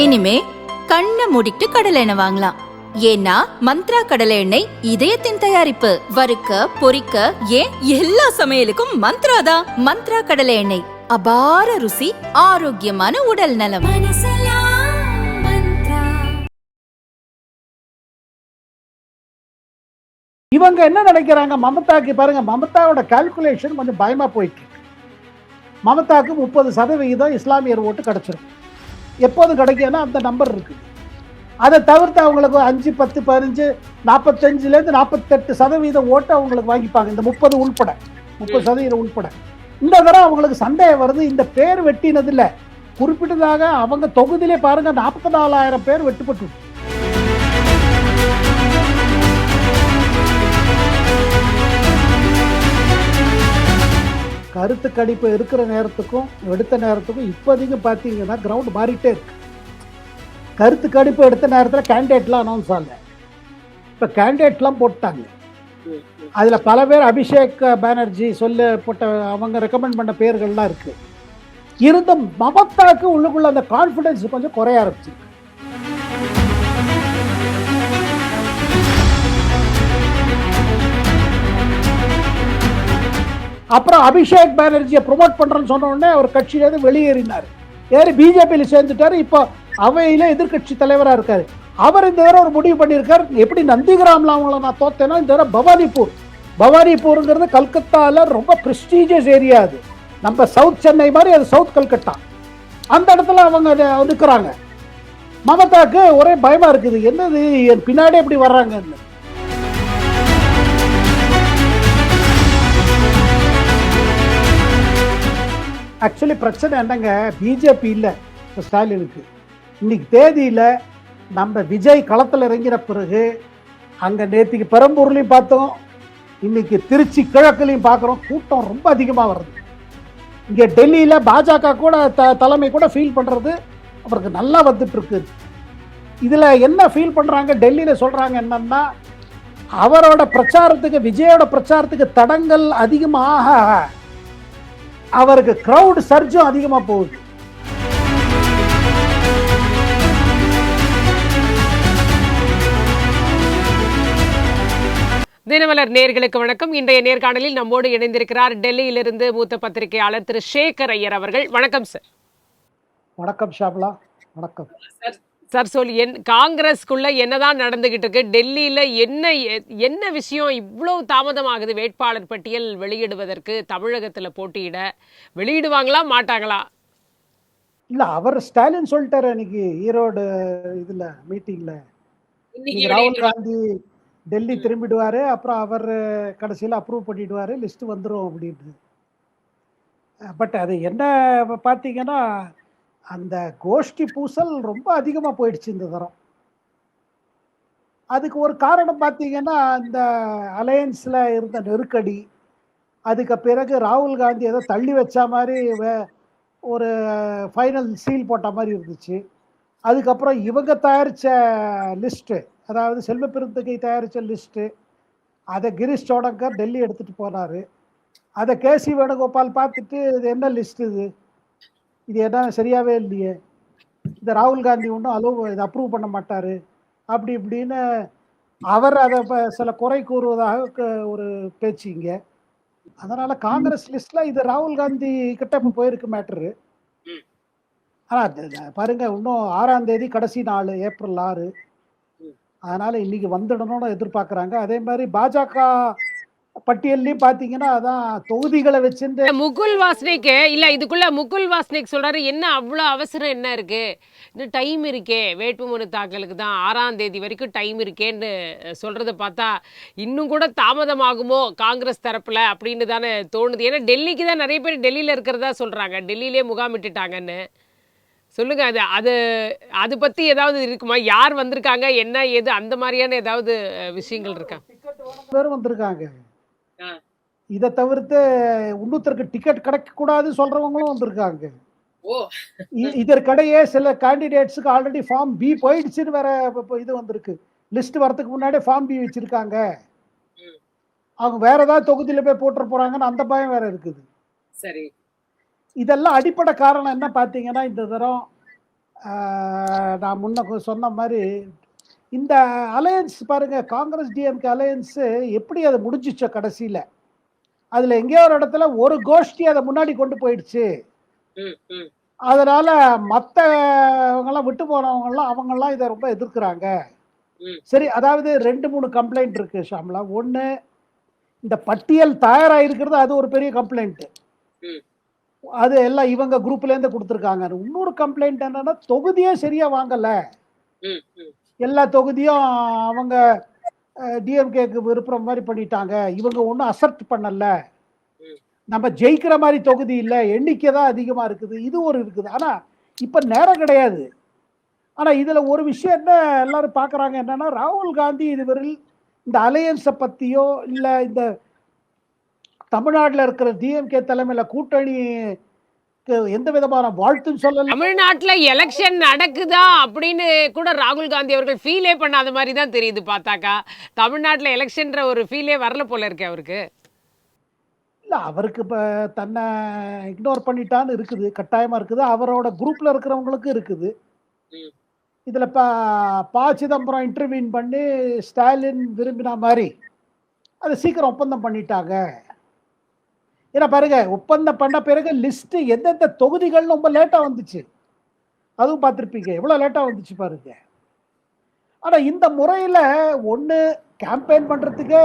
இனிமே கண்ணை மூடிட்டு கடலை எண்ணெய் வாங்கலாம். ஏன்னா மந்த்ரா கடலை எண்ணெய் இதயத்தின் தயாரிப்பு. வறுக்க பொரிக்க ஏன் எல்லா சமையலுக்கும் மந்த்ரா தான். மந்த்ரா கடலை எண்ணெய், அபார ருசி, ஆரோக்கியமான உடல் நலம். இவங்க என்ன நினைக்கிறாங்க, மமதாக்கு பாருங்க, மமதாவோட கால்குலேஷன் கொஞ்சம் பயமா போயிட்டு இருக்கு. மமதாக்கு 30% இஸ்லாமியர் ஓட்டு கிடைச்சிடும். எப்போது கிடைக்கும்னா அந்த நம்பர் இருக்கு. அதை தவிர்த்து அவங்களுக்கு 5, 10, 15, 45லேருந்து 48% ஓட்டு அவங்களுக்கு வாங்கிப்பாங்க. இந்த 30 உள்பட, 30% உள்பட. இந்த தடவை அவங்களுக்கு சந்தேகம் வருது, இந்த பேர் வெட்டினதில்ல, குறிப்பிட்டதாக அவங்க தொகுதியிலே பாருங்க 44,000 பேர் வெட்டுப்பட்டு. கருத்து கணிப்பு இருக்கிற நேரத்துக்கும் எடுத்த நேரத்துக்கும் இப்போதைக்கு பார்த்தீங்கன்னா கிரவுண்ட் மாறிட்டே இருக்கு. கருத்து கணிப்பு எடுத்த நேரத்தில் கேண்டிடேட்லாம் அனௌன்ஸ் ஆகல, இப்போ கேண்டிடேட்லாம் போட்டாங்க. அதில் பல பேர் அபிஷேக் பானர்ஜி போட்ட அவங்க ரெக்கமெண்ட் பண்ண பேர்கள்லாம் இருக்கு. இருந்தும் மமதாக்கு உள்ளுக்குள்ள அந்த கான்ஃபிடன்ஸ் கொஞ்சம் குறைய ஆரம்பிச்சிருக்கு. அப்புறம் அபிஷேக் பானர்ஜியை ப்ரொமோட் பண்றேன்னு சொன்ன உடனே அவர் கட்சியிலேருந்து வெளியேறினார், ஏறி பிஜேபியில் சேர்ந்துட்டாரு. இப்போ அவையில எதிர்கட்சி தலைவராக இருக்காரு. அவர் இந்த தடவை ஒரு முடிவு பண்ணியிருக்கார், எப்படி நந்திகிராம்ல அவங்கள நான் தோத்தேன்னா இந்த தடவை பவானிபூருங்கிறது கல்கத்தாவில் ரொம்ப ப்ரெஸ்டீஜியஸ் ஏரியா. அது நம்ம சவுத் சென்னை மாதிரி, அது சவுத் கல்கட்டா. அந்த இடத்துல அவங்க நிற்கிறாங்க. மமதாக்கு ஒரே பயமா இருக்குது, என்னது பின்னாடி எப்படி வர்றாங்கன்னு. ஆக்சுவலி பிரச்சனை என்னங்க, பிஜேபி இல்லை இப்போ ஸ்டாலினுக்கு. இன்னைக்கு தேதியில் நம்ம விஜய் களத்தில் இறங்கின பிறகு, அங்கே நேற்றுக்கு பெரம்பூர்லையும் பார்த்தோம், இன்னைக்கு திருச்சி கிழக்குலையும் பார்க்குறோம், கூட்டம் ரொம்ப அதிகமாக வருது. இங்கே டெல்லியில் பாஜக கூட தலைமை கூட ஃபீல் பண்ணுறது அவருக்கு நல்லா வந்துட்டு இருக்கு. இதில் என்ன ஃபீல் பண்ணுறாங்க, டெல்லியில் சொல்கிறாங்க என்னன்னா, அவரோட பிரச்சாரத்துக்கு, விஜயோட பிரச்சாரத்துக்கு தடங்கள் அதிகமாக அவருக்கு கிரவுட் சர்ஜும் அதிகமா போகுது. தினமலர் நேயர்களுக்கு வணக்கம். இன்றைய நேர்காணலில் நம்மோடு இணைந்திருக்கிறார் டெல்லியிலிருந்து மூத்த பத்திரிகையாளர் திரு சேகர் ஐயர் அவர்கள். வணக்கம் சார். வணக்கம் ஷாப்லா. வணக்கம் சார். காங்கிரஸ்குள்ள என்னதான் நடந்துகிட்டு இருக்கு? டெல்லியில என்ன விஷயம் இவ்வளவு தாமதமாகுது வேட்பாளர் பட்டியல் வெளியிடுவதற்கு? தமிழகத்துல போட்டியிட வெளியிடுவாங்களா மாட்டாங்களா? இல்ல, அவர் ஸ்டாலின் சொல்லிட்டாரு இன்னைக்கு ஈரோடு இதுல மீட்டிங்ல, ராகுல் காந்தி டெல்லி திரும்பிடுவாரு, அப்புறம் அவர் கடைசியில் அப்ரூவ் பண்ணிடுவாரு, லிஸ்ட் வந்துடும் அப்படின்னு. பட் அது என்ன பார்த்தீங்கன்னா, அந்த கோஷ்டி பூசல் ரொம்ப அதிகமாக போயிடுச்சு இந்த தரம். அதுக்கு ஒரு காரணம் பார்த்தீங்கன்னா, இந்த அலையன்ஸில் இருந்த நெருக்கடி. அதுக்கு பிறகு ராகுல் காந்தி ஏதோ தள்ளி வச்ச மாதிரி ஒரு ஃபைனல் சீல் போட்ட மாதிரி இருந்துச்சு. அதுக்கப்புறம் இவங்க தயாரித்த லிஸ்ட்டு, அதாவது செல்வ பெருந்தகை தயாரித்த லிஸ்ட்டு, அதை கிரீஷ் சோடங்கர் டெல்லி எடுத்துகிட்டு போனார். அதை கேசி வேணுகோபால் பார்த்துட்டு, இது என்ன லிஸ்ட், இது என்ன சரியாகவே இல்லையே, இந்த ராகுல் காந்தி ஒன்றும் இதை அப்ரூவ் பண்ண மாட்டார் அப்படி இப்படின்னு அவர் அதை சில குறை கூறுவதாக ஒரு பேச்சு இங்கே. அதனால் காங்கிரஸ் லிஸ்ட்டில் இது ராகுல் காந்தி கிட்ட இப்போ போயிருக்கு மேட்ரு. ஆனால் பாருங்க, இன்னும் 6ஆம் தேதி கடைசி நாள், ஏப்ரல் 6. அதனால் இன்னைக்கு வந்துடணும்னு எதிர்பார்க்குறாங்க. அதே மாதிரி பாஜக பட்டியல்லையும் பாத்தீங்கன்னா, அதான் தொகுதிகளை வச்சிருந்து முகுல் வாஸ்னிக்கு இல்ல, இதுக்குள்ள முகுல் வாஸ்னிக் சொல்றாரு, என்ன அவ்வளவு அவசரம் என்ன இருக்கு, இன்னும் டைம் இருக்கே, வேட்புமனு தாக்கலுக்கு தான் 6ஆம் தேதி வரைக்கும் டைம் இருக்கேன்னு சொல்றத பார்த்தா இன்னும் கூட தாமதமாகுமோ காங்கிரஸ் தரப்புல அப்படின்னு தானே தோணுது. ஏன்னா டெல்லிக்கு தான் நிறைய பேர் டெல்லியில இருக்கிறதா சொல்றாங்க, டெல்லியிலே முகாமிட்டுட்டாங்கன்னு. சொல்லுங்க, அது பத்தி ஏதாவது இருக்குமா? யார் வந்திருக்காங்க, என்ன ஏது, அந்த மாதிரியான ஏதாவது விஷயங்கள் இருக்கா? பேர் வந்திருக்காங்க. இதை தவிர்த்து இன்னொருத்தருக்கு டிக்கெட் கிடைக்க கூடாது சொல்றவங்களும் வந்திருக்காங்க. இதற்கிடையே சில கேண்டிடேட்ஸுக்கு ஆல்ரெடி ஃபார்ம் பி போயிடுச்சுன்னு வேற இது வந்திருக்கு. லிஸ்ட் வரதுக்கு முன்னாடி ஃபார்ம் பி வச்சிருக்காங்க. அவங்க வேற ஏதாவது தொகுதியில போய் போட்டு போறாங்கன்னு அந்த பயம் வேற இருக்குது. சரி, இதெல்லாம் அடிப்படை காரணம் என்ன பார்த்தீங்கன்னா, இந்த தரம் நான் முன்ன சொன்ன மாதிரி இந்த அலையன்ஸ் பாருங்க, காங்கிரஸ் டிஎம்கே அலையன்ஸ் எப்படி அதை முடிஞ்சிச்சோ கடைசியில, அதுல எங்கேயோ ஒரு இடத்துல ஒரு கோஷ்டி அதை முன்னாடி கொண்டு போயிடுச்சு. அதனால மற்றவங்கெல்லாம் விட்டு போனவங்கலாம் அவங்கெல்லாம் இதை ரொம்ப எதிர்க்கிறாங்க. சரி, அதாவது 2-3 கம்ப்ளைண்ட் இருக்கு ஷாம்லா. ஒன்று, இந்த பட்டியல் தயாராகிருக்கிறது அது ஒரு பெரிய கம்ப்ளைண்ட். அது எல்லாம் இவங்க குரூப்லேருந்து கொடுத்துருக்காங்க. இன்னொரு கம்ப்ளைண்ட் என்னன்னா, தொகுதியே சரியா வாங்கல. எல்லா தொகுதியும் அவங்க டிஎம்கேக்கு விருப்பம் மாதிரி பண்ணிட்டாங்க. இவங்க ஒன்றும் அசர்ட் பண்ணல. நம்ம ஜெயிக்கிற மாதிரி தொகுதி இல்லை, எண்ணிக்கை தான் அதிகமாக இருக்குது. இது ஒரு இருக்குது. ஆனால் இப்போ நேரம் கிடையாது. ஆனால் இதில் ஒரு விஷயம் என்ன எல்லாரும் பார்க்குறாங்க என்னன்னா, ராகுல் காந்தி இதுவரையில் இந்த அலையன்ஸை பற்றியோ இல்லை இந்த தமிழ்நாட்டில் இருக்கிற டிஎம்கே தலைமையில் கூட்டணி எந்த விதமான வாழ்த்துன்னு சொல்லல. தமிழ்நாட்டுல எலெக்ஷன் நடக்குதா அப்படின்னு கூட ராகுல் காந்தி அவர்கள் ஃபீலே பண்ணாத மாதிரி தான் தெரியுது பார்த்தாக்கா. தமிழ்நாட்டுல எலெக்ஷன்ற ஒரு ஃபீலே வரல போல இருக்கு அவருக்கு. இல்லை, அவருக்கு இப்போ தன்னை இக்னோர் பண்ணிட்டான்னு இருக்குது, கட்டாயமாக இருக்குது. அவரோட குரூப்பில் இருக்கிறவங்களுக்கும் இருக்குது. இதில் ப சிதம்பரம் இன்டர்வியூன் பண்ணி ஸ்டாலின் விரும்பின மாதிரி அதை சீக்கிரம் ஒப்பந்தம் பண்ணிட்டாங்க. ஏன்னா பாருங்க, ஒப்பந்தம் பண்ண பிறகு லிஸ்ட் எந்தெந்த தொகுதிகள் ரொம்ப லேட்டாக வந்துச்சு. அதுவும் பார்த்துருப்பீங்க எவ்வளோ லேட்டாக வந்துச்சு பாருங்க. ஆனால் இந்த முறையில் ஒன்று கேம்பெயின் பண்ணுறதுக்கு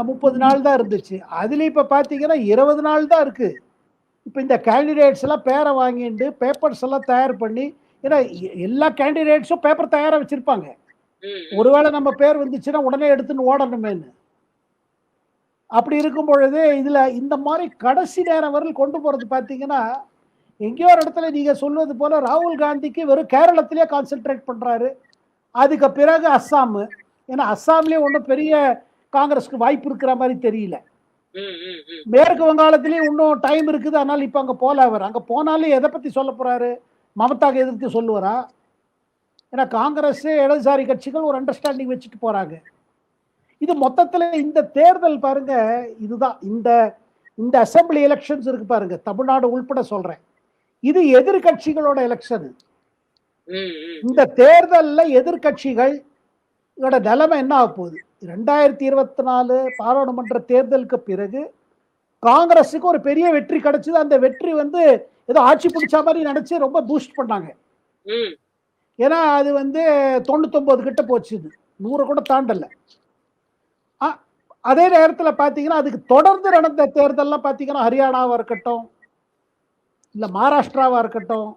30 நாள் தான் இருந்துச்சு. அதுலேயும் இப்போ பார்த்தீங்கன்னா 20 நாள் தான் இருக்குது. இப்போ இந்த கேண்டிடேட்ஸ் எல்லாம் பேரை வாங்கிட்டு பேப்பர்ஸ் எல்லாம் தயார் பண்ணி, ஏன்னா எல்லா கேண்டிடேட்ஸும் பேப்பர் தயாராக வச்சுருப்பாங்க. ஒருவேளை நம்ம பேர் வந்துச்சுன்னா உடனே எடுத்துன்னு ஓடணுமேன்னு. அப்படி இருக்கும் பொழுது இதில் இந்த மாதிரி கடைசி நேரம் வரையில் கொண்டு போகிறது பார்த்தீங்கன்னா, எங்கேயோ ஒரு இடத்துல நீங்கள் சொல்வது போல் ராகுல் காந்திக்கு வெறும் கேரளத்திலே கான்சென்ட்ரேட் பண்ணுறாரு. அதுக்கு பிறகு அஸ்ஸாமு. ஏன்னா அஸ்ஸாம்லேயே ஒன்றும் பெரிய காங்கிரஸுக்கு வாய்ப்பு இருக்கிற மாதிரி தெரியல. மேற்கு வங்காளத்திலேயும் இன்னும் டைம் இருக்குது. அதனால் இப்போ அங்கே போல அவர் அங்கே போனாலும் எதை பற்றி சொல்ல போகிறாரு? மமதாக்கு எதிர்த்து சொல்லுவாரா? ஏன்னா காங்கிரஸ் இடதுசாரி கட்சிகள் ஒரு அண்டர்ஸ்டாண்டிங் வச்சுட்டு போகிறாங்க. இது மொத்தத்தில் இந்த தேர்தல் பாருங்க, இதுதான் இந்த அசம்பிளி எலெக்ஷன்ஸ் இருக்கு பாருங்க, தமிழ்நாடு உள்பட சொல்றேன், இது எதிர்கட்சிகளோட எலெக்ஷன். இந்த தேர்தலில் எதிர்கட்சிகள் நிலைமை என்ன ஆக போகுது? 2024 பாராளுமன்ற தேர்தலுக்கு பிறகு காங்கிரஸுக்கு ஒரு பெரிய வெற்றி கிடைச்சது. அந்த வெற்றி ஏதோ ஆட்சி பிடிச்ச மாதிரி நினைச்சு ரொம்ப பூஸ்ட் பண்ணாங்க. ஏன்னா அது 99 கிட்ட போச்சு, 100 கூட தாண்டல. அதே நேரத்தில் பார்த்தீங்கன்னா அதுக்கு தொடர்ந்து நடந்த தேர்தல்லாம் பார்த்தீங்கன்னா ஹரியானாவாக இருக்கட்டும், இல்லை மகாராஷ்டிராவாக இருக்கட்டும்,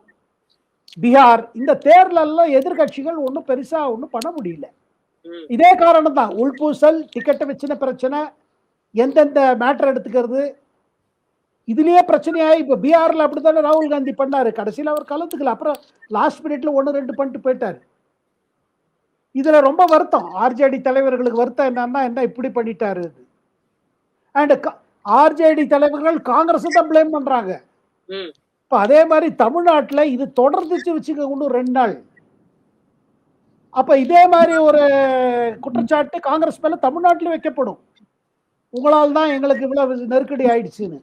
பீகார், இந்த தேர்தலெல்லாம் எதிர்கட்சிகள் ஒன்றும் பெருசாக ஒன்றும் பண்ண முடியல. இதே காரணம் தான், உள்பூசல், டிக்கெட்டை வச்சுன பிரச்சனை, எந்தெந்த மேட்டர் எடுத்துக்கிறது, இதுலேயே பிரச்சனையாகி இப்போ பீகாரில் அப்படி தானே ராகுல் காந்தி பண்ணார். கடைசியில் அவர் கலந்துக்கல, அப்புறம் லாஸ்ட் மினிட்ல 1-2 பண்ணிட்டு போயிட்டார். இதுல ரொம்ப வருத்தம், ஆர்ஜேடி தலைவர்களுக்கு வருத்தம் என்னன்னா, என்ன இப்படி பண்ணிட்டாரு. அண்ட் ஆர்ஜேடி தலைவர்கள் காங்கிரஸ் தான் பிளேம் பண்றாங்க. இப்ப அதே மாதிரி தமிழ்நாட்டில் இது தொடர்ந்துச்சு வச்சுக்க இன்னும் 2 நாள். அப்ப இதே மாதிரி ஒரு குற்றச்சாட்டு காங்கிரஸ் மேல தமிழ்நாட்டில் வைக்கப்படும், உங்களால் தான் எங்களுக்கு இவ்வளவு நெருக்கடி ஆயிடுச்சுன்னு.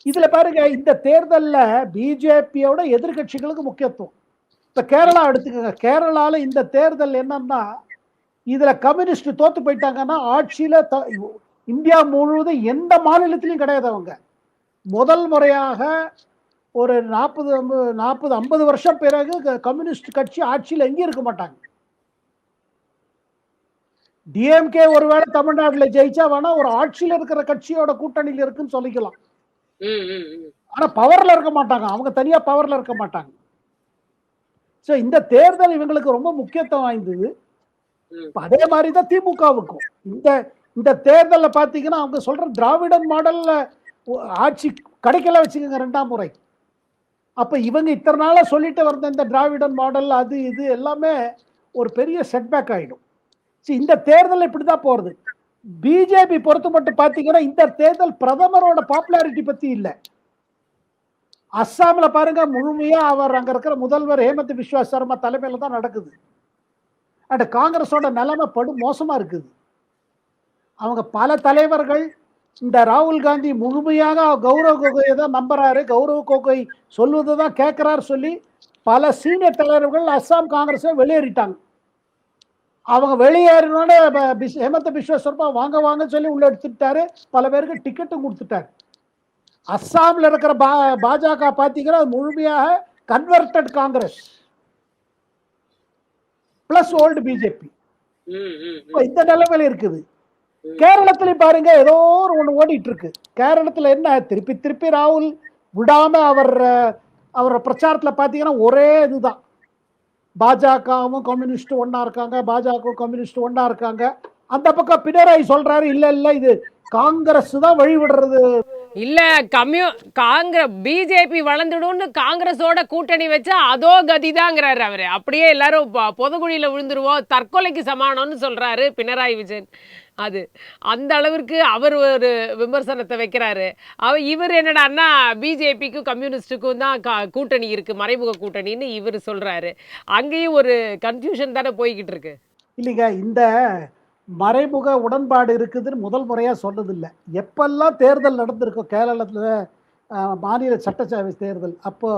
இதுல பாருங்க, இந்த தேர்தலில் பிஜேபியோட எதிர்கட்சிகளுக்கு முக்கியத்துவம். இப்போ கேரளா எடுத்துக்கோங்க. கேரளால இந்த தேர்தல் என்னன்னா, இதுல கம்யூனிஸ்ட் தோத்து போயிட்டாங்கன்னா ஆட்சியில இந்தியா முழுவதும் எந்த மாநிலத்திலையும் கிடையாது. அவங்க முதல் முறையாக ஒரு 40-50 வருஷம் பிறகு கம்யூனிஸ்ட் கட்சி ஆட்சியில் எங்கேயும் இருக்க மாட்டாங்க. டிஎம்கே ஒருவேளை தமிழ்நாட்டில் ஜெயிச்சா வேணா ஒரு ஆட்சியில் இருக்கிற கட்சியோட கூட்டணியில் இருக்குன்னு சொல்லிக்கலாம். ஆனா பவர்ல இருக்க மாட்டாங்க, அவங்க தனியா பவர்ல இருக்க மாட்டாங்க. ஸோ இந்த தேர்தல் இவங்களுக்கு ரொம்ப முக்கியத்துவம் வாய்ந்தது. அதே மாதிரி தான் திமுகவுக்கும். இந்த தேர்தலில் பார்த்தீங்கன்னா அவங்க சொல்ற திராவிடன் மாடல்ல ஆட்சி கிடைக்கல வச்சுக்கோங்க 2ஆம் முறை. அப்ப இவங்க இத்தனை நாளா சொல்லிட்டு வந்த இந்த திராவிடன் மாடல் அது இது எல்லாமே ஒரு பெரிய செட்பேக் ஆயிடும். இந்த தேர்தல் இப்படிதான் போறது. பிஜேபி பொறுத்த மட்டும் பார்த்தீங்கன்னா இந்த தேர்தல் பிரதமரோட பாப்புலாரிட்டி பத்தி இல்லை. அஸ்ஸாமில் பாருங்க, முழுமையா அவர் அங்க இருக்கிற முதல்வர் ஹேமந்த் பிஸ்வா சர்மா தலைமையில தான் நடக்குது. அண்ட் காங்கிரஸோட நிலைமை படு மோசமா இருக்குது. அவங்க பல தலைவர்கள் இந்த ராகுல் காந்தி முழுமையாக கௌரவ் கோகோயை தான் நம்புறாரு, கௌரவ் கோகோய் சொல்வதை தான் கேட்கிறாரு சொல்லி பல சீனியர் தலைவர்கள் அஸ்ஸாம் காங்கிரஸை வெளியேறிட்டாங்க. அவங்க வெளியேறினோட ஹேமந்த பிஸ்வா சர்மா வாங்க வாங்க சொல்லி உள்ள எடுத்துட்டாரு, பல பேருக்கு டிக்கெட்டும் கொடுத்துட்டாரு. அஸ்ஸாம்ல இருக்கிற பாஜக பார்த்தீங்கன்னா முழுமையாக converted Congress plus old BJP இந்த நிலைமையில இருக்குது. கேரளத்திலையும் பாருங்க ஏதோ ஒரு ஒன்று ஓடிட்டு இருக்கு. கேரளத்துல என்ன திருப்பி திருப்பி ராகுல் விடாம அவர் பிரச்சாரத்துல பாத்தீங்கன்னா ஒரே இதுதான், பாஜகவும் கம்யூனிஸ்ட் ஒன்னா இருக்காங்க, பாஜகவும் கம்யூனிஸ்ட் ஒன்னா இருக்காங்க. அந்த பக்கம் பினராயி சொல்றாரு இல்ல இல்ல இது காங்கிரஸ் தான் வழிவிடுறது, இல்ல பிஜேபி வளர்ந்துடும்னு காங்கிரஸோட கூட்டணி வச்சா அதோ கதிதாங்கிறாரு அவரு. அப்படியே எல்லாரும் பொதுக்குழியில விழுந்துருவோம், தற்கொலைக்கு சமானம்னு சொல்றாரு பினராயி விஜயன். அது அந்த அளவிற்கு அவர் ஒரு விமர்சனத்தை வைக்கிறாரு. இவர் என்னடான்னா பிஜேபிக்கும் கம்யூனிஸ்டுக்கும் தான் கூட்டணி இருக்கு, மறைமுக கூட்டணின்னு இவர் சொல்றாரு. அங்கேயும் ஒரு கன்ஃபியூஷன் தானே போய்கிட்டு இருக்கு. இல்லைங்க, இந்த மறைமுக உடன்பாடு இருக்குதுன்னு முதல் முறையா சொன்னதில்லை. எப்பெல்லாம் தேர்தல் நடந்திருக்கும் கேரளத்துல மாநில சட்டசபை தேர்தல், அப்போ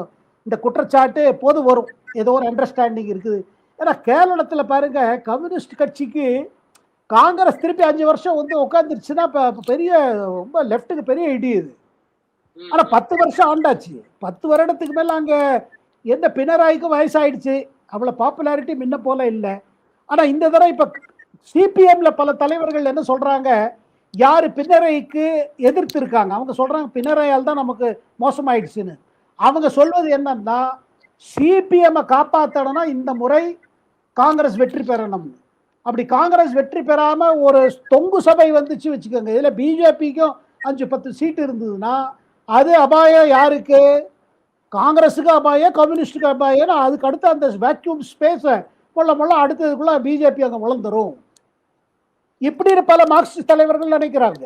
இந்த குற்றச்சாட்டு எப்போது வரும், ஏதோ ஒரு அண்டர்ஸ்டாண்டிங் இருக்குது. ஏன்னா கேரளத்துல பாருங்க கம்யூனிஸ்ட் கட்சிக்கு காங்கிரஸ் திருப்பி 5 வருஷம் வந்து உட்காந்துருச்சுன்னா பெரிய ரொம்ப லெப்டுக்கு பெரிய இடி இது. ஆனா 10 வருஷம் ஆண்டாச்சு, 10 வருடத்துக்கு மேல அங்க எந்த பினராய்க்கும் வயசாயிடுச்சு, அவ்வளவு பாப்புலாரிட்டி முன்ன போல இல்லை. ஆனா இந்த தடவை இப்ப சிபிஎம்ல பல தலைவர்கள் என்ன சொல்றாங்க, யாரு பினராய்க்கு எதிர்த்து இருக்காங்க அவங்க சொல்றாங்க பினராயால் தான் நமக்கு மோசமாயிடுச்சுன்னு. அவங்க சொல்வது என்னன்னா சிபிஎம் காப்பாற்றணும்னா இந்த முறை காங்கிரஸ் வெற்றி பெறணும். அப்படி காங்கிரஸ் வெற்றி பெறாம ஒரு தொங்கு சபை வந்துச்சு வச்சுக்கோங்க, இதுல பிஜேபிக்கும் 5-10 சீட் இருந்ததுன்னா அது அபாயம் யாருக்கு, காங்கிரஸுக்கு அபாயம், கம்யூனிஸ்டுக்கு அபாயம். அதுக்கு அடுத்து அந்த வேக்யூம் ஸ்பேஸை மொள்ள அடுத்ததுக்குள்ள பிஜேபி அங்கே வளர்ந்துரும். இப்படி பல மார்க்சிஸ்ட் தலைவர்கள் நினைக்கிறாங்க.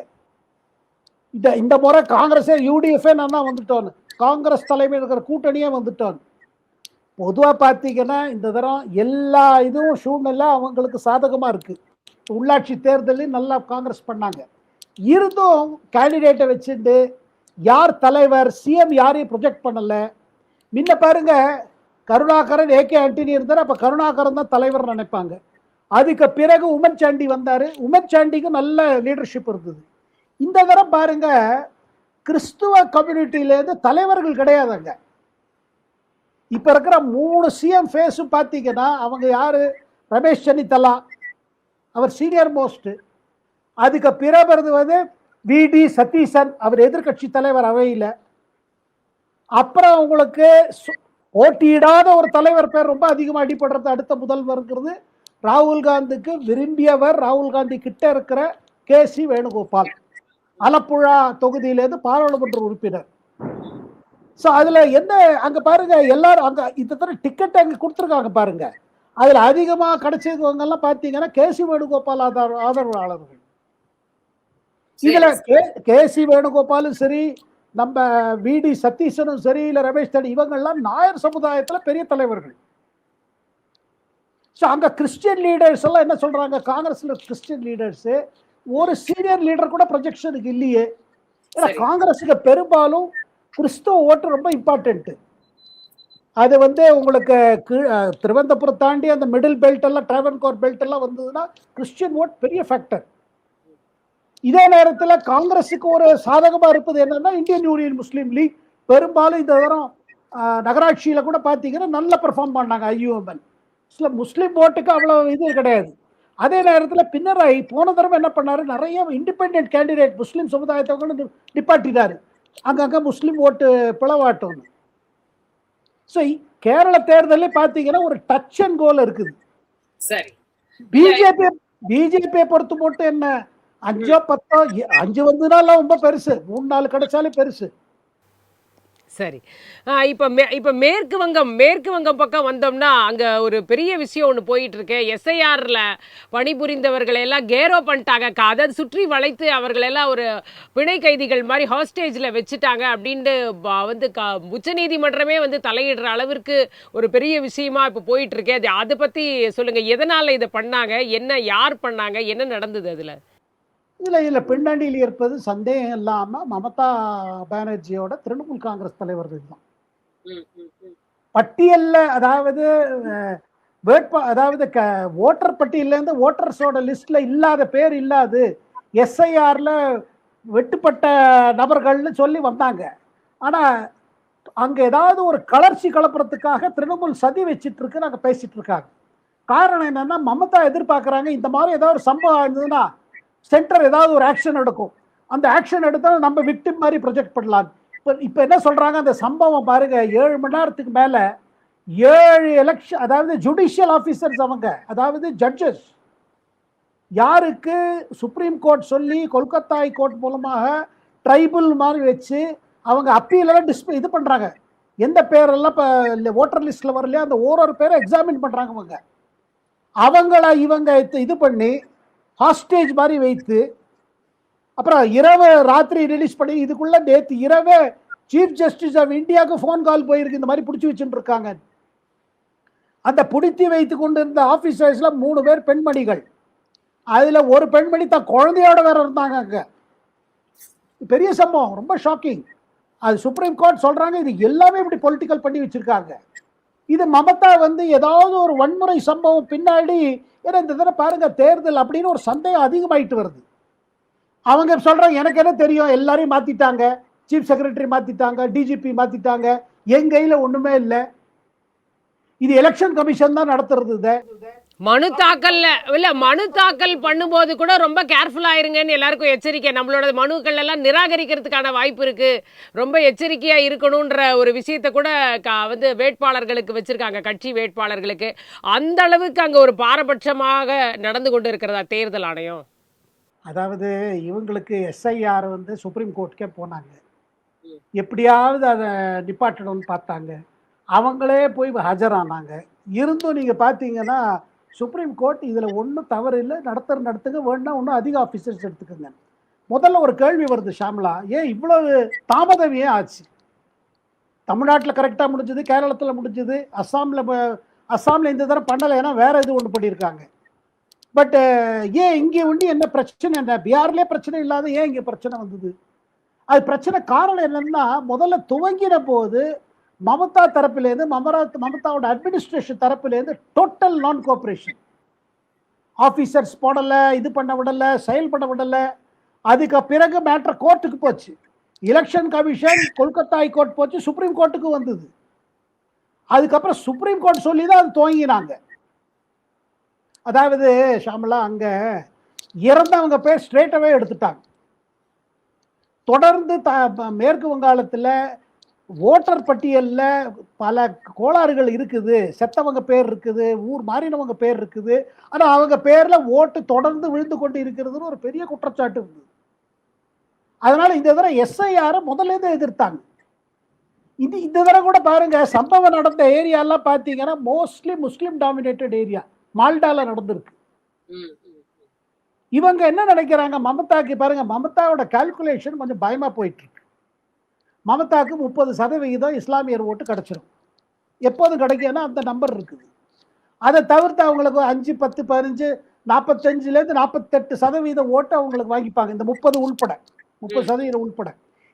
இந்த முறை காங்கிரஸே யூடிஎஃப்ஏ நான் வந்துட்டோன்னு, காங்கிரஸ் தலைமையில் இருக்கிற கூட்டணியே வந்துட்டோன்னு. பொதுவாக பார்த்தீங்கன்னா இந்த தரம் எல்லா இதுவும் சூழ்நிலை அவங்களுக்கு சாதகமாக இருக்கு. உள்ளாட்சி தேர்தலையும் நல்லா காங்கிரஸ் பண்ணாங்க, இருந்தும் கேண்டிடேட்டை வச்சுட்டு யார் தலைவர் சிஎம் யாரையும் ப்ரொஜெக்ட் பண்ணலை. முன்ன பாருங்க கருணாகரன் ஏகே ஆண்டனி இருந்தார், அப்போ கருணாகரன் தான் தலைவர் நினைப்பாங்க. அதுக்கு பிறகு உமன் சாண்டி வந்தார், உமன் சாண்டிக்கு நல்ல லீடர்ஷிப் இருந்தது. இந்த தரம் பாருங்க கிறிஸ்துவ கம்யூனிட்டியிலேருந்து தலைவர்கள் கிடையாதுங்க. இப்ப இருக்கிற 3 சிஎம் ஃபேஸும் பார்த்தீங்கன்னா அவங்க யாரு, ரமேஷ் சென்னித்தலா அவர் சீனியர் மோஸ்ட், அதுக்கு பிறகு வந்து விடி சதீசன் அவர் எதிர்கட்சி தலைவர் அவையில். அப்புறம் உங்களுக்கு போட்டியிடாத ஒரு தலைவர் பேர் ரொம்ப அதிகமாக அடிபடுறது அடுத்த முதல்வருங்கிறது ராகுல் காந்திக்கு விரும்பியவர், ராகுல் காந்தி கிட்ட இருக்கிற கேசி வேணுகோபால், ஆலப்புழா தொகுதியிலேருந்து பாராளுமன்ற உறுப்பினர். ஸோ அதில் என்ன அங்கே பாருங்க எல்லாரும் அங்கே இந்த டிக்கெட் அங்கே கொடுத்துருக்காங்க பாருங்க, அதில் அதிகமாக கிடைச்சவங்கெல்லாம் பார்த்தீங்கன்னா கேசி வேணுகோபால் ஆதரவாளர்கள். இதில் கேசி வேணுகோபாலும் சரி, நம்ம விடி சதீசனும் சரி, இல்லை ரமேஷ் தடி, இவங்கெல்லாம் நாயர் சமுதாயத்தில் பெரிய தலைவர்கள். ஸோ அங்கே கிறிஸ்டியன் லீடர்ஸ் எல்லாம் என்ன சொல்றாங்க, காங்கிரஸில் கிறிஸ்டியன் லீடர்ஸு ஒரு சீனியர் லீடர் கூட ப்ரொஜெக்ஷனுக்கு இல்லையே. ஏன்னா காங்கிரஸுக்கு பெரும்பாலும் கிறிஸ்துவ ஓட்டு ரொம்ப இம்பார்ட்டன்ட்டு. அது வந்து உங்களுக்கு திருவனந்தபுரம் தாண்டி அந்த மிடில் பெல்ட் எல்லாம் டிராவன்கோர் பெல்ட் எல்லாம் வந்ததுன்னா கிறிஸ்டியன் ஓட் பெரிய ஃபேக்டர். இதே நேரத்தில் காங்கிரஸுக்கு ஒரு சாதகமாக இருப்பது என்னன்னா இந்தியன் யூனியன் முஸ்லீம் லீக் பெரும்பாலும் இந்த வாரம் நகராட்சியில் கூட பார்த்தீங்கன்னா நல்லா பெர்ஃபார்ம் பண்ணாங்க. ஐயூஎம்எல் முஸ்லீம் ஓட்டுக்கு அவ்வளோ இது கிடையாது. அதே நேரத்தில் பினராயி போன தடவை என்ன பண்ணாரு, நிறைய இண்டிபெண்டன்ட் கேண்டிடேட் முஸ்லீம் சமுதாயத்தை கொண்டு நிப்பாட்டினாரு, அங்கங்கே முஸ்லீம் ஓட்டு பிளவாட்டோன்னு. ஸோ கேரள தேர்தலில் பார்த்தீங்கன்னா ஒரு டச் அண்ட் கோல் இருக்குது. சரி, பிஜேபியை பொறுத்து மட்டும் என்ன 5-10 5 வந்ததுனால ரொம்ப பெருசு, 3-4 கிடைச்சாலே பெருசு. சரி, இப்போ மேற்கு வங்கம் பக்கம் வந்தோம்னா அங்கே ஒரு பெரிய விஷயம் ஒன்று போயிட்டு இருக்கு. எஸ்ஐஆரில் பணிபுரிந்தவர்களை எல்லாம் கேரோ பண்ணிட்டாங்க, அதை சுற்றி வளைத்து அவர்களெல்லாம் ஒரு பிணை கைதிகள் மாதிரி ஹாஸ்டேஜில் வச்சுட்டாங்க அப்படின்ட்டு வந்து உச்சநீதிமன்றமே வந்து தலையிடுற அளவிற்கு ஒரு பெரிய விஷயமா இப்போ போயிட்டு இருக்கு. அதை பற்றி சொல்லுங்க, எதனால் இதை பண்ணாங்க, என்ன யார் பண்ணாங்க, என்ன நடந்தது அதில்? இல்ல பின்னணியில் இருப்பது சந்தேகம் இல்லாம மமதா பானர்ஜியோட திரிணாமுல் காங்கிரஸ் தலைவர்கள் தான். பட்டியல்ல அதாவது அதாவது ஓட்டர் பட்டியல்ல இருந்து ஓட்டர்ஸோட லிஸ்ட்ல இல்லாத பேர் இல்லாது எஸ்ஐஆர்ல வெட்டுப்பட்ட நபர்கள்னு சொல்லி வந்தாங்க. ஆனா அங்க ஏதாவது ஒரு கலர்ச்சி கலப்புறதுக்காக திரிணாமுல் சதி வச்சிட்டு இருக்கு நாங்க பேசிட்டு இருக்காங்க. காரணம் என்னன்னா மமதா எதிர்பார்க்கறாங்க இந்த மாதிரி ஏதாவது ஒரு சம்பவம் இருந்ததுன்னா சென்டர் ஏதாவது ஒரு ஆக்ஷன் எடுக்கும். அந்த ஆக்ஷன் எடுத்தா நம்ம விக்டிம் மாதிரி ப்ரொஜெக்ட் பண்ணலாம். இப்ப என்ன சொல்றாங்க, அந்த சம்பவம் பாருங்க, 7 மணி நேரத்துக்கு மேல 7 எலெக்ஷன், அதாவது ஜுடிஷியல் ஆபீசர்ஸ் அவங்க, அதாவது ஜட்ஜஸ், யாருக்கு சுப்ரீம் கோர்ட் சொல்லி கொல்கத்தா ஹைகோர்ட் மூலமாக ட்ரைபல் மாதிரி வச்சு அவங்க அப்பீலெல்லாம் இது பண்றாங்க. எந்த பேரெல்லாம் இப்போ ஓட்டர் லிஸ்ட்ல வரலையா அந்த ஒரு பேரை எக்ஸாமின் பண்றாங்க. அவங்கள இவங்க இது பண்ணி ஹாஸ்டேஜ் மாதிரி வைத்து அப்புறம் இரவு ராத்திரி ரிலீஸ் பண்ணி இதுக்குள்ள நேற்று இரவே சீஃப் ஜஸ்டிஸ் ஆஃப் இந்தியாவுக்கு ஃபோன் கால் போயிருக்கு, இந்த மாதிரி பிடிச்சி வச்சுட்டு இருக்காங்க. அந்த பிடித்தி வைத்து கொண்டு இருந்த ஆபீசர்ஸ்ல 3 பேர் பெண்மணிகள், அதுல ஒரு பெண்மணி தான் குழந்தையோட வேற இருந்தாங்க. அங்க பெரிய சம்பவம், ரொம்ப ஷாக்கிங். அது சுப்ரீம் கோர்ட் சொல்றாங்க இது எல்லாமே இப்படி பொலிட்டிக்கல் பண்ணி வச்சிருக்காங்க. இது மமதா ஏதாவது ஒரு வன்முறை சம்பவம் பின்னாடி, ஏன்னா இந்த தடவை பாருங்க தேர்தல் அப்படின்னு ஒரு சந்தேகம் அதிகமாயிட்டு வருது. அவங்க சொல்றாங்க எனக்கு என்ன தெரியும், எல்லாரையும் மாத்திட்டாங்க, சீஃப் செக்ரட்டரி மாத்திட்டாங்க, டிஜிபி மாத்திட்டாங்க, என் கையில ஒண்ணுமே இல்லை, இது எலெக்ஷன் கமிஷன் தான் நடத்துறது. மனு தாக்கல் பண்ணும்போது கூட ரொம்ப கேர்ஃபுல்லா இருங்கன்னு எல்லாருக்கும் எச்சரிக்கை. நம்மளோட மனுக்கள் எல்லாம் நிராகரிக்கிறதுக்கான வாய்ப்பு இருக்கு, ரொம்ப எச்சரிக்கையா இருக்கணும்ன்ற ஒரு விஷயத்தை கூட வேட்பாளர்களுக்கு வச்சிருக்காங்க, கட்சி வேட்பாளர்களுக்கு. அந்த அளவுக்கு அங்க ஒரு பாரபட்சமாக நடந்து கொண்டு இருக்கிறதா தேர்தல் ஆணையம்? அதாவது இவங்களுக்கு எஸ்ஐஆர் சுப்ரீம் கோர்ட்டுக்கே போனாங்க, எப்படியாவது அதை நிப்பாட்டணும்னு பார்த்தாங்க, அவங்களே போய் ஆஜரானாங்க. இருந்தும் நீங்க பாத்தீங்கன்னா சுப்ரீம் கோர்ட் இதுல ஒன்றும் தவறு இல்லை, நடத்துங்க, வேணும்னா இன்னும் அதிக ஆஃபீஸர்ஸ் எடுத்துக்கோங்க. முதல்ல ஒரு கேள்வி வருது ஷாம்லா, ஏன் இவ்வளவு தாமதம் ஏன் ஆச்சு? தமிழ்நாட்டில் கரெக்டா முடிஞ்சது, கேரளத்தில் முடிஞ்சது, அஸ்ஸாம்ல இந்த தடவை பண்ணலை, ஏன்னா வேற இது ஒன்று பண்ணியிருக்காங்க. பட் ஏன் இங்கே என்ன பிரச்சனை, என்ன பீகார்லேயே பிரச்சனை இல்லாத ஏன் இங்கே பிரச்சனை வந்தது? அது பிரச்சனை காரணம் என்னன்னா, முதல்ல துவங்கின போது மமதா தரப்பிலேருந்து மமதாவோட அட்மினிஸ்ட்ரேஷன் தரப்பிலேருந்து டோட்டல் நான் கோஆபரேஷன். ஆஃபீஸர்ஸ் போடல, இது பண்ண விடல, செயல்பட விடல. அதுக்கு பிறகு மேட்டர் கோர்ட்டுக்கு போச்சு, எலெக்ஷன் கமிஷன் கொல்கத்தா ஹைகோர்ட் போச்சு, சுப்ரீம் கோர்ட்டுக்கு வந்தது. அதுக்கப்புறம் சுப்ரீம் கோர்ட் சொல்லி தான் அது துவங்கினாங்க. அதாவது ஷாமலா அங்க இறந்தவங்க பேர் ஸ்ட்ரெயிட்டாவே எடுத்துட்டாங்க. தொடர்ந்து மேற்கு வங்காளத்தில் ஓட்டர் பட்டியல்ல பல கோளாறுகள் இருக்குது, செத்தவங்க பேர் இருக்குது, ஊர் மாறினவங்க பேர் இருக்குது, ஆனா அவங்க பேர்ல ஓட்டு தொடர்ந்து விழுந்து கொண்டு இருக்கிறதுன்னு ஒரு பெரிய குற்றச்சாட்டு இருந்தது. அதனால இந்த தடவை எஸ்ஐஆர் முதல்ல இருந்து எதிர்த்தாங்க. இந்த தடவை கூட பாருங்க, சம்பவம் நடந்த ஏரியாலாம் பாத்தீங்கன்னா மோஸ்ட்லி முஸ்லிம் டாமினேட்டட் ஏரியா, மால்டால நடந்திருக்கு. இவங்க என்ன நினைக்கிறாங்க, மமதாக்கு பாருங்க, மமதாவோட கால்குலேஷன் கொஞ்சம் பயமா போயிட்டு இருக்கு. மமதாக்கு 30% இஸ்லாமியர் ஓட்டு கிடைச்சிடும், எப்போதும் கிடைக்கும்னா அந்த நம்பர் இருக்குது. அதை தவிர்த்து அவங்களுக்கு 5, 10, 15, 45லேருந்து 48% ஓட்டு அவங்களுக்கு வாங்கிப்பாங்க, இந்த 30 உள்பட, 30% உள்பட.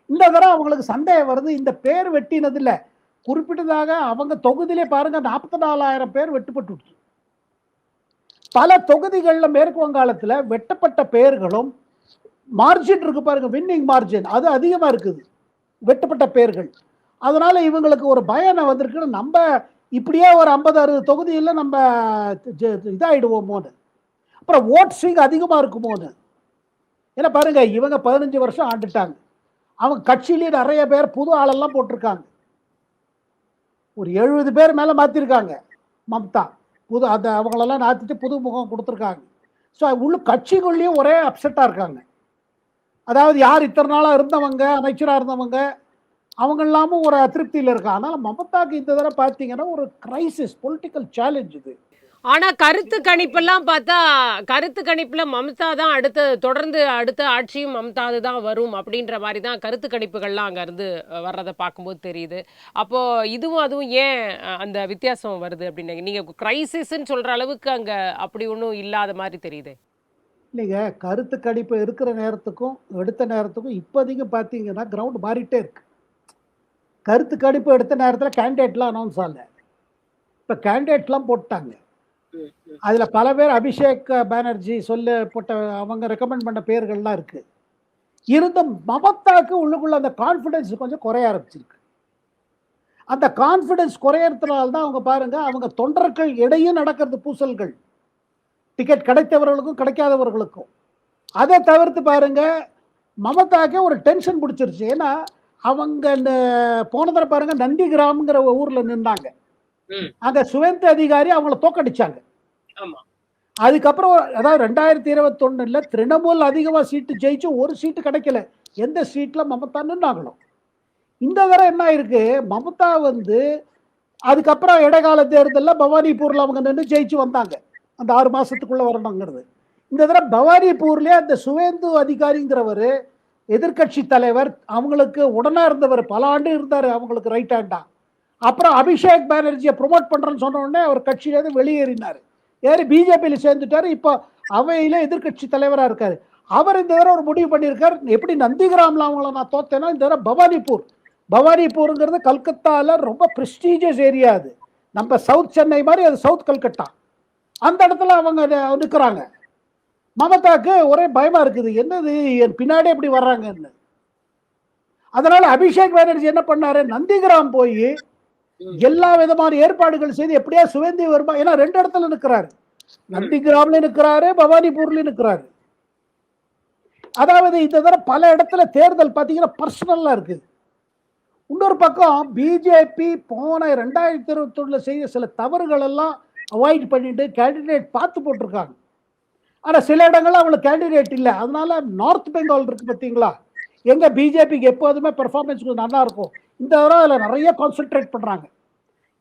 இந்த தடவை அவங்களுக்கு சந்தேகம் வருது, இந்த பேர் வெட்டினதுல குறிப்பிட்டதாக அவங்க தொகுதியிலே பாருங்க 44,000 பேர் வெட்டுப்பட்டு. பல தொகுதிகளில் மேற்கு வங்காளத்தில் வெட்டப்பட்ட பெயர்களும் மார்ஜின் இருக்கு பாருங்க, வின்னிங் மார்ஜின் அது அதிகமா இருக்குது வெட்டப்பட்ட பெயர்கள். அதனால இவங்களுக்கு ஒரு பயம் வந்திருக்கு, நம்ம இப்படியே ஒரு 50-60 தொகுதியில் நம்ம இதாயிடுவோமோன்னு, அப்புறம் ஓட் ஸ்விங் அதிகமா இருக்குமோன்னு. ஏன்னா பாருங்க, இவங்க 15 வருஷம் ஆண்டுட்டாங்க, அவங்க கட்சியிலேயே நிறைய பேர் புது ஆளெல்லாம் போட்டிருக்காங்க, ஒரு 70 பேர் மேல மாத்திருக்காங்க மம்தா. புது அந்த அவங்களெல்லாம் நாத்திட்டு புது முகம் கொடுத்துருக்காங்க. ஸோ உள்ள கட்சிகள்லேயும் ஒரே அப்செட்டாக இருக்காங்க. அதாவது யார் இத்தனை நாளாக இருந்தவங்க, அமைச்சராக இருந்தவங்க, அவங்க எல்லாமும் ஒரு அதிருப்தியில் இருக்காங்க. அதனால மமதாக்கு இந்த தடவை பார்த்தீங்கன்னா ஒரு கிரைசிஸ், பொலிட்டிக்கல் சேலஞ்ச் இது. ஆனா கருத்து கணிப்பெல்லாம் பார்த்தா, கருத்து கணிப்புல மம்தா தான் தொடர்ந்து அடுத்த ஆட்சியும் மம்தாது தான் வரும் அப்படின்ற மாதிரி தான் கருத்து கணிப்புகள்லாம் அங்க இருந்து வர்றதை பார்க்கும்போது தெரியுது. அப்போ அதுவும் ஏன் அந்த வித்தியாசம் வருது அப்படின்னு நீங்க கிரைசிஸ்ன்னு சொல்ற அளவுக்கு அங்க அப்படி ஒன்றும் இல்லாத மாதிரி தெரியுது. இல்லைங்க, கருத்து கணிப்பு இருக்கிற நேரத்துக்கும் எடுத்த நேரத்துக்கும் இப்போதைக்கு பார்த்தீங்கன்னா கிரவுண்ட் மாறிட்டே இருக்கு. கருத்து கணிப்பு எடுத்த நேரத்தில் கேண்டிடேட்லாம் அனௌன்ஸ் ஆகல. இப்போ கேண்டிடேட்லாம் போட்டாங்க. ம், ம். அதில் பல பேர் அபிஷேக் பானர்ஜி போட்ட அவங்க ரெக்கமெண்ட் பண்ண பேர்கள்லாம் இருக்கு. இருந்தும் மமதாக்கு உள்ளுக்குள்ள அந்த கான்ஃபிடன்ஸ் கொஞ்சம் குறைய ஆரம்பிச்சிருக்கு. அந்த கான்ஃபிடன்ஸ் குறையறதுனால தான் அவங்க பாருங்க, அவங்க தொண்டர்கள் இடையும் நடக்கிறது பூசல்கள், டிக்கெட் கிடைத்தவர்களுக்கும் கிடைக்காதவர்களுக்கும். அதை தவிர்த்து பாருங்க, மமதாக்கே ஒரு டென்ஷன் பிடிச்சிருச்சு. ஏன்னா அவங்க இந்த போன தடவை பாருங்க நந்திகிராம்ங்கிற ஊர்ல நின்னாங்க. ம். அங்க சுவேந்த அதிகாரி அவங்கள தோக்கடிச்சாங்க. ஆமா. அதுக்கப்புறம் அதாவது 2021 திரிணாமுல் அதிகமா சீட்டு ஜெயிச்சு ஒரு சீட்டு கிடைக்கல. எந்த சீட்ல மமதா நின்னாங்களோ. இந்த தடவை என்ன ஆயிருக்கு, மமதா அதுக்கப்புறம் இடைக்கால தேர்தலில் பவானிபூர்ல அவங்க நின்று ஜெயிச்சு வந்தாங்க. அந்த 6 மாசத்துக்குள்ள வரணுங்கிறது. இந்த தடவை பவானிபூர்லயே அந்த சுவேந்து அதிகாரிங்கிறவர் எதிர்கட்சி தலைவர், அவங்களுக்கு உடனே இருந்தவர், பல ஆண்டு இருந்தாரு அவங்களுக்கு ரைட் ஹேண்டா. அப்புறம் அபிஷேக் பானர்ஜியை ப்ரொமோட் பண்றேன்னு சொன்ன உடனே அவர் கட்சியிலேருந்து வெளியேறினார். ஏறி பிஜேபியில் சேர்ந்துட்டாரு. இப்போ அவையில எதிர்கட்சி தலைவராக இருக்காரு. அவர் இந்த தடவை ஒரு முடிவு பண்ணியிருக்கார், எப்படி நந்திகிராமில் அவங்கள நான் தோத்தேன்னா இந்த தடவை பவானிபூருங்கிறது கல்கத்தாவில் ரொம்ப ப்ரெஸ்டீஜியஸ் ஏரியா. அது நம்ம சவுத் சென்னை மாதிரி, அது சவுத் கல்கட்டா. அந்த இடத்துல அவங்க நிற்கிறாங்க. மமதாக்கு ஒரே பயமா இருக்குது, என்னது என் பின்னாடி எப்படி வர்றாங்கன்னு. அதனால அபிஷேக் பானர்ஜி என்ன பண்ணாரு, நந்திகிராம் போய் எல்லா விதமான ஏற்பாடுகள் செய்து எப்படியா சுவேந்தி வருமா, ஏன்னா 2 இடத்துல நிற்கிறாரு, நந்திகிராம்ல நிற்கிறாரு, பவானிபூர்ல நிற்கிறாரு. அதாவது இந்த தடவை பல இடத்துல தேர்தல் பார்த்தீங்கன்னா பர்சனலா இருக்குது. இன்னொரு பக்கம் பிஜேபி போன 2021 செய்த சில தவறுகள் எல்லாம் அவாய்ட் பண்ணிட்டு கேண்டிடேட் பார்த்து போட்டிருக்காங்க. ஆனா சில இடங்கள்ல அவங்களுக்கு கேண்டிடேட் இல்லை. அதனால நார்த் பெங்கால் இருக்கு பார்த்தீங்களா, எங்க பிஜேபிக்கு எப்போதுமே பெர்ஃபார்மன்ஸ் நல்லா இருக்கும். இந்த தடவை அதில் நிறைய கான்சென்ட்ரேட் பண்றாங்க.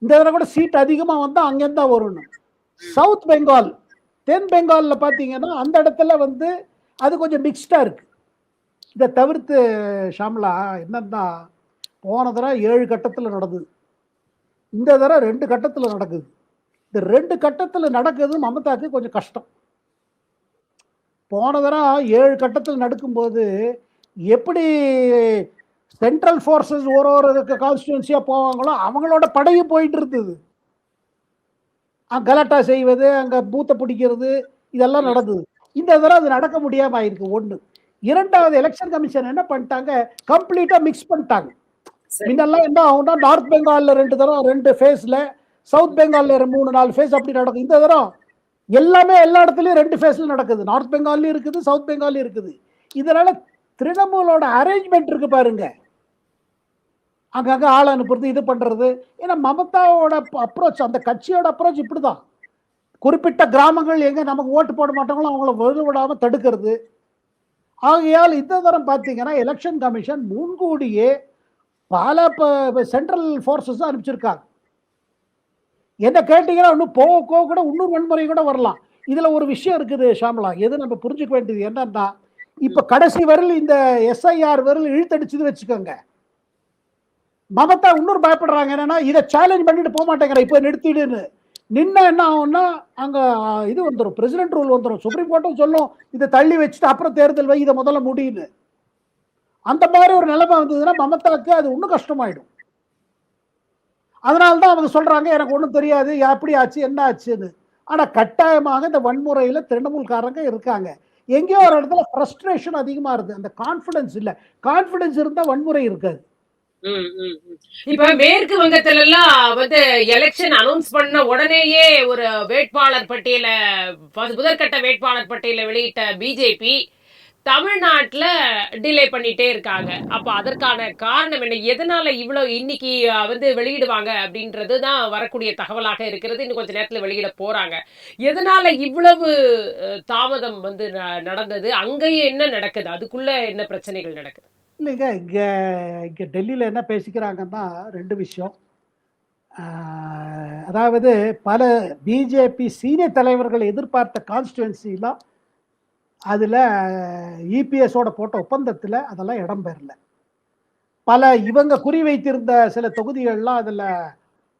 இந்த தடவை கூட சீட் அதிகமா வந்தா அங்கேருந்து தான் வரணும். சவுத் பெங்கால், தென் பெங்கால்ல பார்த்தீங்கன்னா அந்த இடத்துல அது கொஞ்சம் மிக்ஸ்டா இருக்கு. இதை தவிர்த்து ஷாம்லா என்னன்னா, போன தடவை 7 கட்டத்தில் நடந்தது, இந்த தடவை 2 கட்டத்தில் நடக்குது. இந்த 2 கட்டத்தில் நடக்குது மமதாக்கு கொஞ்சம் கஷ்டம். போன தடவை 7 கட்டத்தில் நடக்கும்போது எப்படி சென்ட்ரல் ஃபோர்ஸஸ் ஒரு கான்ஸ்டிடுவன்சியா போவாங்களோ அவங்களோட படையும் போயிட்டு இருந்தது. கலாட்டா செய்வது, அங்க பூத்தை பிடிக்கிறது, இதெல்லாம் நடந்தது. இந்த தடவை அது நடக்க முடியாம ஆயிருக்கு. ஒன்று. இரண்டாவது, எலெக்ஷன் கமிஷன் என்ன பண்ணிட்டாங்க, கம்ப்ளீட்டா மிக்ஸ் பண்ணிட்டாங்க. முன்னெல்லாம் என்ன ஆகும்னா, நார்த் பெங்கால்ல 2 தடவை 2 ஃபேஸ்ல, சவுத் பெங்கால்ல 3-4 ஃபேஸ் அப்படி நடக்கும். இந்த தடவை எல்லாமே எல்லா இடத்துலயும் 2 ஃபேஸ்ல நடக்குது. நார்த் பெங்கால்லயும் இருக்குது, சவுத் பெங்கால்லயும் இருக்குது. இதனால திரிணாமுலோட அரேஞ்ச்மெண்ட் இருக்கு பாருங்க, அங்கங்க ஆள் அனுப்புறது, இது பண்றது. ஏன்னா மமதாவோட அப்ரோச், அந்த கட்சியோட அப்ரோச் இப்படிதான். குறிப்பிட்ட கிராமங்கள் எங்க நமக்கு ஓட்டு போட மாட்டாங்களோ அவங்கள விடாம தடுக்கிறது. ஆகையால் இந்த தரம் பார்த்தீங்கன்னா எலெக்ஷன் கமிஷன் முன்கூடியே பல சென்ட்ரல் ஃபோர்ஸஸ் அனுப்பிச்சிருக்காங்க. என்ன கேட்டீங்கன்னா இன்னும் போக கூட இன்னொரு வன்முறை கூட வரலாம். இதுல ஒரு விஷயம் இருக்குது ஷாம்லா, எது நம்ம புரிஞ்சுக்க வேண்டியது என்னன்னா, இப்ப கடைசி வரல் இந்த எஸ்ஐஆர் வரல் இழுத்தடிச்சுது வச்சுக்கோங்க, மமதா இன்னொரு பயப்படுறாங்க. என்னன்னா, இதை சேலஞ்ச் பண்ணிட்டு போக மாட்டேங்கிற, இப்ப நிறுத்திடுன்னு நின்னா என்ன ஆகும்னா, அங்க இது வந்துடும், பிரசிடென்ட் ரூல் வந்துடும். சுப்ரீம் கோர்ட்டும் சொல்லும் இதை தள்ளி வச்சுட்டு அப்புறம் தேர்தல் வை, இதை முதல்ல முடியுன்னு. அந்த மாதிரி ஒரு நிலைமை வந்ததுன்னா மமதாக்கு அது இன்னும் கஷ்டமாயிடும். அதனால்தான் அவங்க சொல்றாங்க, எனக்கு ஒன்றும் தெரியாது எப்படி ஆச்சு என்ன ஆச்சுன்னு. ஆனா கட்டாயமாக இந்த வன்முறையில திரிணாமுல்காரங்க இருக்காங்க. எங்கேயோ ஒரு இடத்துல ஃப்ரஸ்ட்ரேஷன் அதிகமா இருக்கு, அந்த கான்பிடன்ஸ் இல்ல. கான்பிடன்ஸ் இருந்தா வன்முறை இருக்காது. இப்ப மேற்கு வங்கத்துல எல்லாம் எலெக்ஷன் அனௌன்ஸ் பண்ண உடனேயே ஒரு வேட்பாளர் பட்டியல, முதற்கட்ட வேட்பாளர் பட்டியல வெளியிட்ட பிஜேபி தமிழ்நாட்டுல டிலே பண்ணிட்டே இருக்காங்க. அப்ப அதற்கான காரணம் என்ன, எதனால இவ்வளவு இன்னைக்கு வெளியிடுவாங்க அப்படின்றதுதான் வரக்கூடிய தகவலாக இருக்கிறது. இன்னும் கொஞ்ச நேரத்துல வெளியிட போறாங்க. எதனால இவ்வளவு தாமதம் நடந்தது, அங்கேயும் என்ன நடக்குது, அதுக்குள்ள என்ன பிரச்சனைகள் நடக்குது? இல்லைங்க, இங்க டெல்லியில என்ன பேசிக்கிறாங்கன்னா 2 விஷயம். அதாவது பல பிஜேபி சீனியர் தலைவர்கள் எதிர்பார்த்த கான்ஸ்டிடுவன்சிலாம் அதில் இபிஎஸோட போட்ட ஒப்பந்தத்தில் அதெல்லாம் இடம்பெறல. பல இவங்க குறிவைத்திருந்த சில தொகுதிகள்லாம் அதில்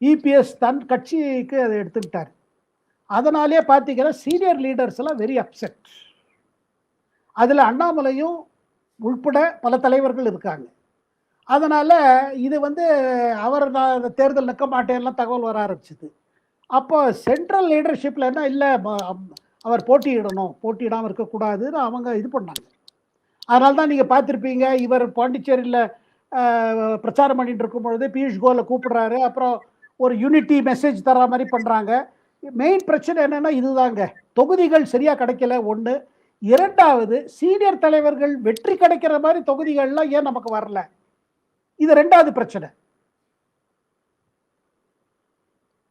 இபிஎஸ் தன் கட்சிக்கு அதை எடுத்துக்கிட்டார். அதனாலே பார்த்தீங்கன்னா சீனியர் லீடர்ஸ் எல்லாம் வெரி அப்செட். அதில் அண்ணாமலையும் உள்பட பல தலைவர்கள் இருக்காங்க. அதனால இது வந்து அவர் நான் இந்த தேர்தல் நிற்க மாட்டேன்லாம் தகவல் வர ஆரம்பிச்சது. அப்போ சென்ட்ரல் லீடர்ஷிப்ல என்ன இல்லை, அவர் போட்டியிடணும், போட்டியிடாமல் இருக்கக்கூடாதுன்னு அவங்க இது பண்ணாங்க. அதனால தான் நீங்கள் பார்த்துருப்பீங்க, இவர் பாண்டிச்சேரியில் பிரச்சாரம் பண்ணிட்டு இருக்கும் பொழுது பியூஷ் கோயலை கூப்பிடுறாரு. அப்புறம் ஒரு யூனிட்டி மெசேஜ் தர மாதிரி பண்ணுறாங்க. மெயின் பிரச்சனை என்னன்னா இதுதாங்க, தொகுதிகள் சரியாக கிடைக்கல ஒன்று. இரண்டாவது, சீனியர் தலைவர்கள் வெற்றி கிடைக்கிற மாதிரி தொகுதிகள்லாம் ஏன் நமக்கு வரல, இது ரெண்டாவது பிரச்சனை.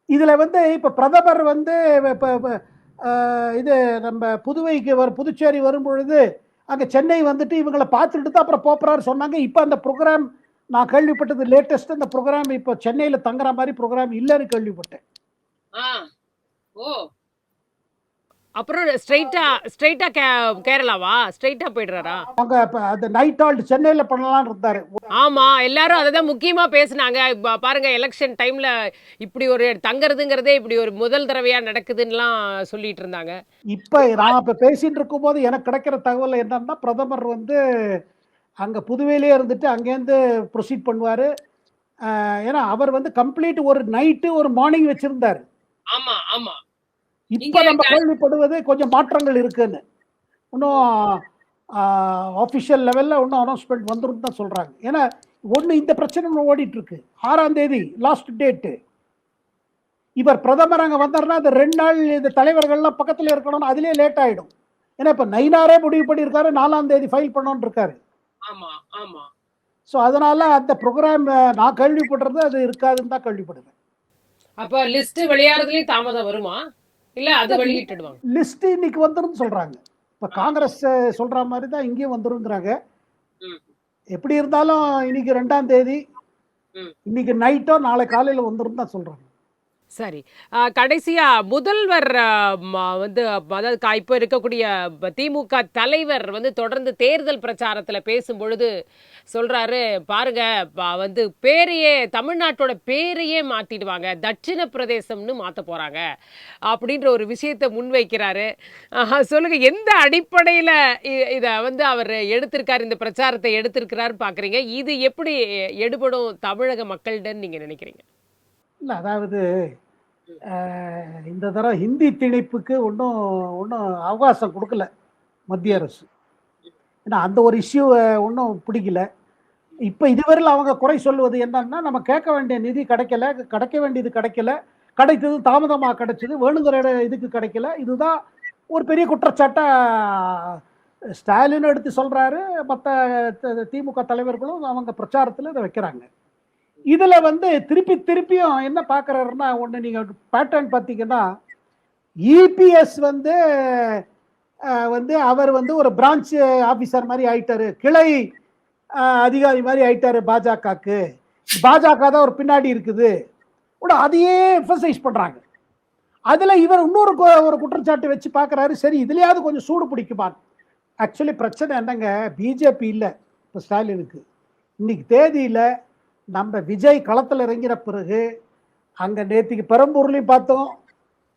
இதுல வந்து இப்ப பிரதமர் வந்து இது நம்ம புதுவைக்கு புதுச்சேரி வரும் பொழுது அங்க சென்னை வந்துட்டு இவங்களை பார்த்துட்டு தான் அப்புறம் போறாரு சொன்னாங்க. இப்ப அந்த ப்ரோக்ராம் நான் கேள்விப்பட்டது லேட்டஸ்ட், அந்த ப்ரோக்ராம் இப்போ சென்னையில தங்குற மாதிரி ப்ரோக்ராம் இல்லைன்னு கேள்விப்பட்டேன். ஓ, அப்புறம் ஸ்ட்ரைட்டா கேரளாவா ஸ்ட்ரைட்டா போயிடுறாரா? அவங்க அந்த நைட் ஹால்ட் சென்னையில பண்ணலாம்னு இருந்தாரு. ஆமா, எல்லாரும் அததான் முக்கியமா பேசுனாங்க. பாருங்க, எலெக்ஷன் டைம்ல இப்படி ஒரு தங்கறதுங்கிறதே இப்படி ஒரு முதல் தடவையா நடக்குதுன்னுலாம் சொல்லிட்டு இருந்தாங்க. இப்ப நான் இப்ப பேசிட்டு இருக்கும் போது எனக்கு கிடைக்கிற தகவல் என்னன்னா, பிரதமர் வந்து அங்க புதுவையிலே இருந்துட்டு அங்கேருந்து ப்ரொசீட் பண்ணுவாரு. ஏன்னா அவர் வந்து கம்ப்ளீட் ஒரு நைட்டு ஒரு மார்னிங் வச்சிருந்தாரு. ஆமா ஆமா. இப்ப நம்ம கேள்விப்படுவது கொஞ்சம் மாற்றங்கள் இருக்குன்னு. இன்னும் ஆஃபிஷியல் லெவல்ல இன்னும் அனௌன்ஸ்மெண்ட் வந்துரும் தான் சொல்றாங்க. ஏன்னா ஒன்று இந்த பிரச்சனை ஓடிட்டு இருக்கு. 6ஆம் தேதி லாஸ்ட் டேட்டு. இவர் பிரதமர் அங்கே வந்தாருன்னா அந்த 2 நாள் இந்த தலைவர்கள்லாம் பக்கத்தில் இருக்கணும்னு அதுலேயே லேட் ஆகிடும். ஏன்னா இப்போ நயினாரே முடிவு பண்ணியிருக்காரு 4ஆம் தேதி ஃபைல் பண்ணணும்னு இருக்காரு. ஆமா ஆமா. ஸோ அதனால அந்த ப்ரோக்ராம் நான் கேள்விப்படுறது அது இருக்காதுன்னு தான் கேள்விப்படுறேன். அப்ப லிஸ்ட் வெளியாறதுலயும் தாமதம் வருமா, இல்ல அது வெளியிட்டுடுவாங்க? லிஸ்ட் இன்னைக்கு வந்துரும் சொல்றாங்க. இப்ப காங்கிரஸ் சொல்ற மாதிரி தான் இங்கேயும் வந்துருங்கிறாங்க. எப்படி இருந்தாலும் இன்னைக்கு 2ஆம் தேதி, இன்னைக்கு நைட்டோ நாளை காலையில வந்துரும் தான் சொல்றாங்க. சரி, கடைசியா முதல்வர் வந்து அதாவது இப்போ இருக்கக்கூடிய திமுக தலைவர் வந்து தொடர்ந்து தேர்தல் பிரச்சாரத்துல பேசும்பொழுது சொல்றாரு, பாருங்க வந்து பேரையே தமிழ்நாட்டோட பேரையே மாத்திடுவாங்க, தட்சிண பிரதேசம்னு மாத்த போறாங்க அப்படின்ற ஒரு விஷயத்தை முன்வைக்கிறாரு. சொல்லுங்க, எந்த அடிப்படையில இத வந்து அவர் எடுத்திருக்காரு, இந்த பிரச்சாரத்தை எடுத்திருக்கிறாரு பாக்குறீங்க? இது எப்படி எடுபடும் தமிழக மக்களிடம் நீங்க நினைக்கிறீங்க? இல்லை, அதாவது இந்த தடவை ஹிந்தி திணிப்புக்கு ஒன்றும் அவகாசம் கொடுக்கல மத்திய அரசு. ஏன்னா அந்த ஒரு இஷ்யூ ஒன்றும் பிடிக்கல. இப்போ இதுவரையில் அவங்க குறை சொல்லுவது என்னன்னா, நம்ம கேட்க வேண்டிய நிதி கிடைக்கல, கிடைக்க வேண்டியது கிடைக்கல, கிடைத்தது தாமதமாக கிடைச்சது, வேணுங்கிற இதுக்கு கிடைக்கல. இதுதான் ஒரு பெரிய குற்றச்சாட்டாக ஸ்டாலின் எடுத்து சொல்கிறாரு. மற்ற திமுக தலைவர்களும் அவங்க பிரச்சாரத்தில் இதை வைக்கிறாங்க. இதில் வந்து திருப்பியும் என்ன பார்க்குறாருன்னா, ஒன்று நீங்கள் பேட்டர்ன் பார்த்தீங்கன்னா, இபிஎஸ் வந்து அவர் வந்து ஒரு பிரான்ச் ஆஃபீஸர் மாதிரி ஆயிட்டாரு, கிளை அதிகாரி மாதிரி ஆயிட்டாரு பாஜகவுக்கு. பாஜக தான் ஒரு பின்னாடி இருக்குது, அதையே எம்பசைஸ் பண்ணுறாங்க. அதில் இவர் இன்னொரு ஒரு குற்றச்சாட்டு வச்சு பார்க்குறாரு, சரி இதுலையாவது கொஞ்சம் சூடு பிடிக்குமான். ஆக்சுவலி பிரச்சனை என்னங்க, பிஜேபி இல்லை இப்போ ஸ்டாலினுக்கு. இன்னைக்கு தேதியில் நம்ம விஜய் களத்தில் இறங்கின பிறகு அங்கே நேற்றுக்கு பெரம்பூர்லையும் பார்த்தோம்,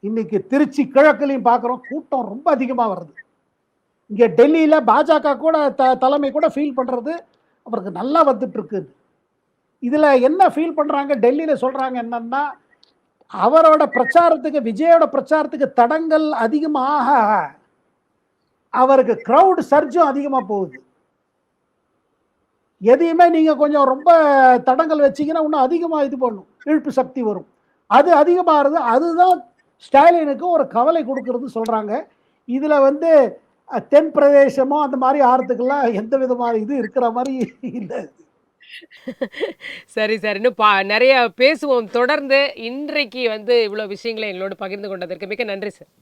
இன்னைக்கு திருச்சி கிழக்குலையும் பார்க்குறோம், கூட்டம் ரொம்ப அதிகமாக வருது. இங்கே டெல்லியில் பாஜக கூட தலைமை கூட ஃபீல் பண்ணுறது அவருக்கு நல்லா வந்துட்டு இருக்குது. இதில் என்ன ஃபீல் பண்ணுறாங்க, டெல்லியில் சொல்கிறாங்க என்னன்னா, அவரோட பிரச்சாரத்துக்கு, விஜயோட பிரச்சாரத்துக்கு தடங்கள் அதிகமாக அவருக்கு க்ரௌட் சர்ஜும் அதிகமாக போகுது. எதையுமே நீங்க கொஞ்சம் ரொம்ப தடங்கள் வச்சீங்கன்னா இன்னும் அதிகமாக இது பண்ணும், இழுப்பு சக்தி வரும். அது அதிகமாகிறது, அதுதான் ஸ்டாலினுக்கு ஒரு கவலை கொடுக்கறது சொல்றாங்க. இதுல வந்து தென் பிரதேசமோ அந்த மாதிரி ஆறதுக்கெல்லாம் எந்த விதமான இது இருக்கிற மாதிரி இல்லை. சரி சார், இன்னும் நிறைய பேசுவோம் தொடர்ந்து. இன்றைக்கு வந்து இவ்வளவு விஷயங்களை எங்களோட பகிர்ந்து கொண்டதற்கு மிக்க நன்றி சார்.